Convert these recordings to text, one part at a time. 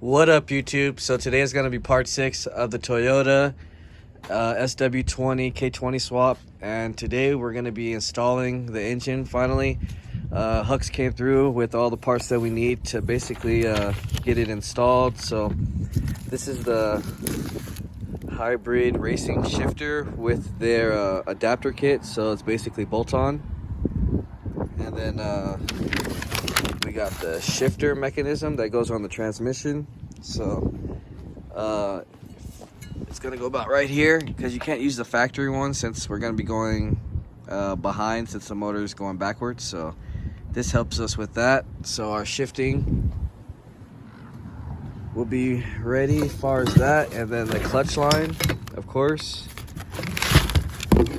What up, YouTube? So today is going to be part 6 of the Toyota sw20 k20 swap, and today we're going to be installing the engine finally. Hux came through with all the parts that we need to basically get it installed. So this is the hybrid racing shifter with their adapter kit, so it's basically bolt-on. And then we got the shifter mechanism that goes on the transmission. So it's gonna go about right here because you can't use the factory one since we're gonna be going behind, since the motor is going backwards. So this helps us with that. So our shifting will be ready as far as that, and then the clutch line, of course,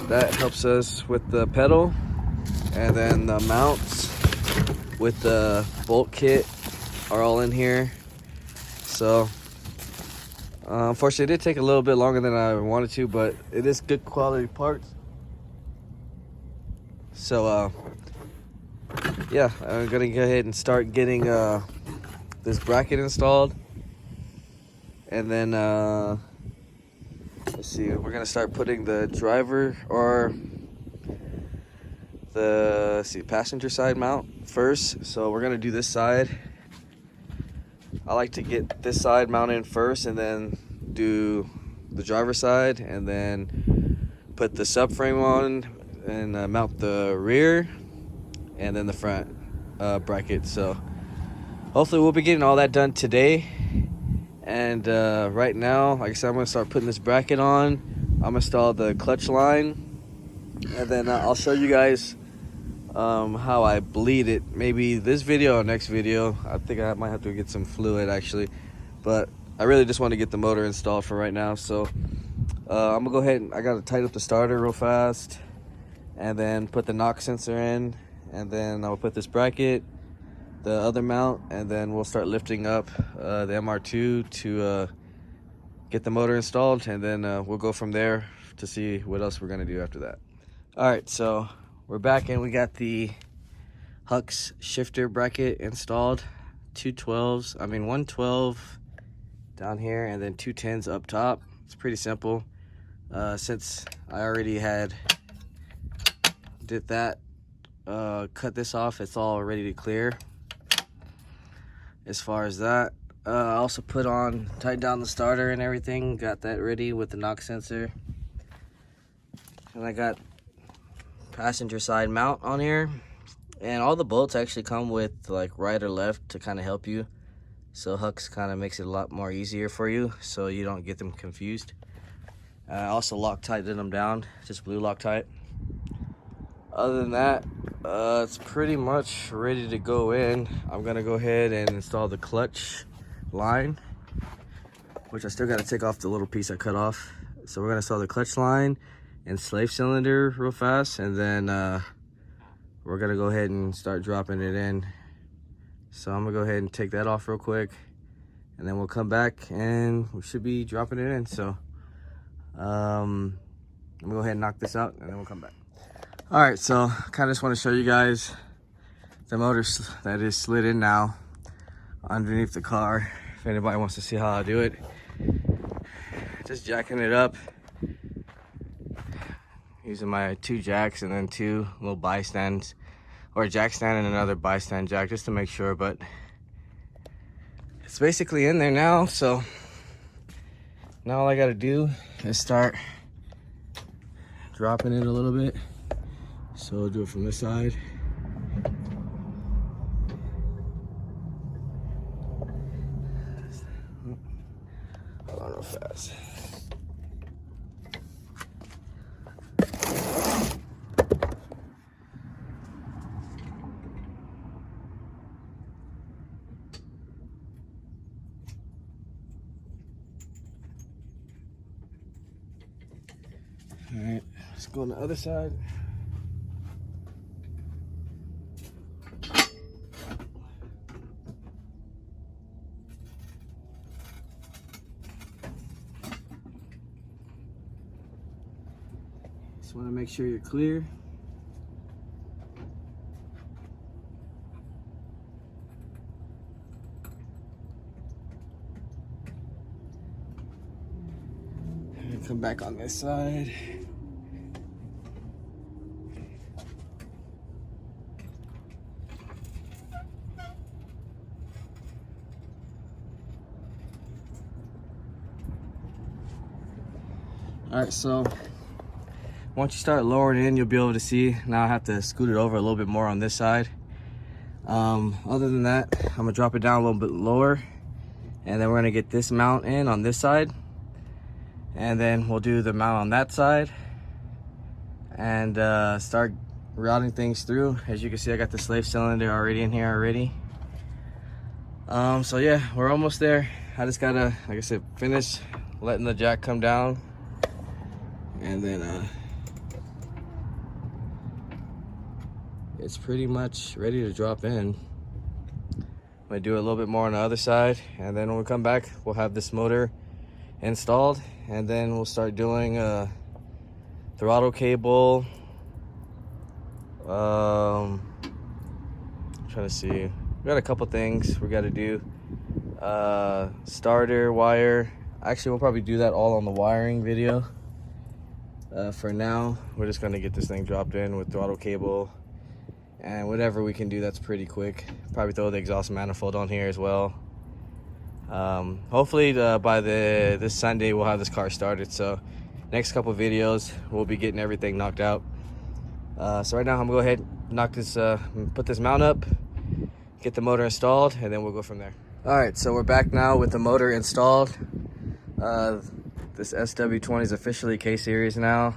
that helps us with the pedal, and then the mounts with the bolt kit are all in here. So unfortunately it did take a little bit longer than I wanted to, but it is good quality parts. So yeah, I'm gonna go ahead and start getting this bracket installed, and then let's see, we're gonna start putting the driver or the passenger side mount first. So we're gonna do this side. I like to get this side mounted first and then do the driver side, and then put the subframe on and mount the rear and then the front bracket. So hopefully we'll be getting all that done today. And right now, like I said, I'm gonna start putting this bracket on. I'm gonna install the clutch line, and then I'll show you guys how I bleed it. Maybe this video or next video. I think I might have to get some fluid actually, but I really just want to get the motor installed for right now. So I'm gonna go ahead and I gotta tighten up the starter real fast, and then put the knock sensor in, and then I'll put this bracket, the other mount, and then we'll start lifting up the mr2 to get the motor installed, and then we'll go from there to see what else we're gonna do after that. All right, so we're back and we got the Hux shifter bracket installed. 112 down here and then 2 10s up top. It's pretty simple. Since I already did that, cut this off, it's all ready to clear as far as that. I also tightened down the starter and everything, got that ready with the knock sensor. And I got passenger side mount on here, and all the bolts actually come with like right or left to kind of help you. So Hux kind of makes it a lot more easier for you so you don't get them confused. I also Loctited them down, just blue Loctite. Other than that, it's pretty much ready to go in. I'm gonna go ahead and install the clutch line, which I still got to take off the little piece I cut off. So we're gonna install the clutch line and slave cylinder real fast, and then we're gonna go ahead and start dropping it in. So I'm gonna go ahead and take that off real quick, and then we'll come back and we should be dropping it in. So I'm gonna go ahead and knock this out, and then we'll come back. All right, so kind of just want to show you guys the motor that is slid in now underneath the car. If anybody wants to see how I do it, just jacking it up using my 2 jacks and then 2 little bystands, or a jack stand and another bystand jack, just to make sure. But it's basically in there now. So now all I got to do is start dropping it a little bit. So I'll do it from this side. Hold on real fast. All right, let's go on the other side. Just want to make sure you're clear. come back on this side. All right, so once you start lowering in, you'll be able to see. Now I have to scoot it over a little bit more on this side. Other than that, I'm gonna drop it down a little bit lower, and then we're gonna get this mount in on this side, and then we'll do the mount on that side and start routing things through. As you can see, I got the slave cylinder already in here already. So yeah, we're almost there. I just gotta, like I said, finish letting the jack come down, and then it's pretty much ready to drop in. I'm gonna do a little bit more on the other side, and then when we come back, we'll have this motor installed, and then we'll start doing throttle cable. I'm trying to see. We got a couple things we got to do. Starter wire. Actually, we'll probably do that all on the wiring video. For now, we're just gonna get this thing dropped in with throttle cable, and whatever we can do that's pretty quick. Probably throw the exhaust manifold on here as well. Hopefully by this Sunday we'll have this car started, so next couple videos we'll be getting everything knocked out. So right now I'm gonna go ahead and knock this put this mount up, get the motor installed, and then we'll go from there. All right, so we're back now with the motor installed. This sw20 is officially K-Series now.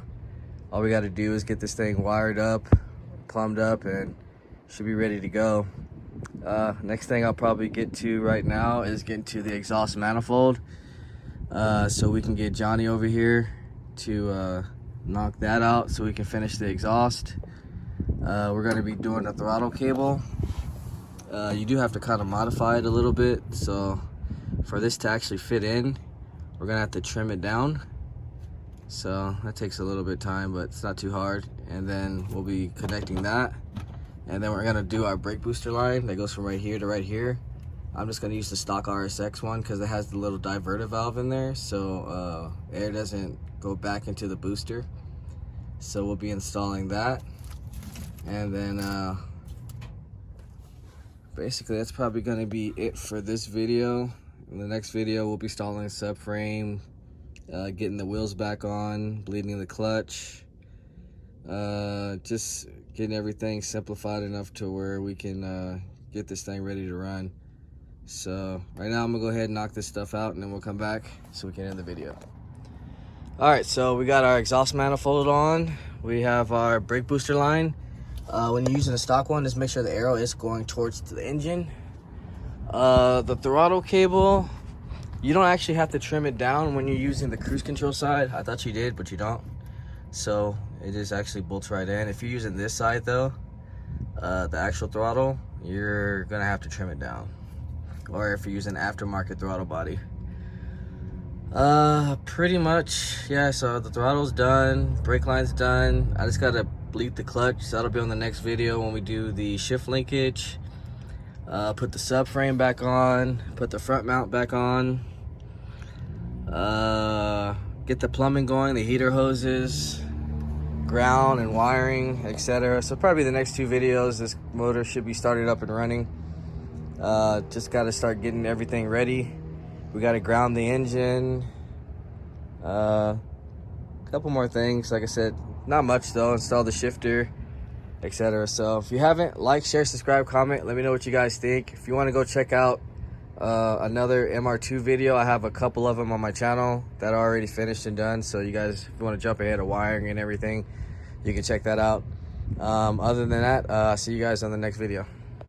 All we got to do is get this thing wired up, plumbed up, and should be ready to go. Next thing I'll probably get to right now is getting to the exhaust manifold, so we can get Johnny over here to knock that out so we can finish the exhaust. We're going to be doing the throttle cable. You do have to kind of modify it a little bit, so for this to actually fit in, we're gonna have to trim it down. So that takes a little bit of time, but it's not too hard. And then we'll be connecting that, and then we're gonna do our brake booster line that goes from right here to right here. I'm just gonna use the stock RSX one because it has the little diverter valve in there, so air doesn't go back into the booster. So we'll be installing that, and then basically that's probably gonna be it for this video. In the next video, we'll be installing a subframe, getting the wheels back on, bleeding the clutch, just getting everything simplified enough to where we can get this thing ready to run. So right now I'm gonna go ahead and knock this stuff out, and then we'll come back so we can end the video. All right, so we got our exhaust manifold on. We have our brake booster line. When you're using a stock one, just make sure the arrow is going towards the engine. The throttle cable, you don't actually have to trim it down when you're using the cruise control side. I thought you did, but you don't. So it just actually bolts right in. If you're using this side though, the actual throttle, you're gonna have to trim it down. Or if you're using aftermarket throttle body. Pretty much, yeah, so the throttle's done, brake line's done. I just gotta bleed the clutch, so that'll be on the next video when we do the shift linkage. Put the subframe back on, put the front mount back on, get the plumbing going, the heater hoses, ground and wiring, etc. So probably the next two videos, this motor should be started up and running. Just got to start getting everything ready. We got to ground the engine. A couple more things, like I said, not much though. Install the shifter, etc. So if you haven't, like, share, subscribe, comment, let me know what you guys think. If you want to go check out another MR2 video, I have a couple of them on my channel that are already finished and done, so you guys, if you want to jump ahead of wiring and everything, you can check that out. Other than that, see you guys on the next video.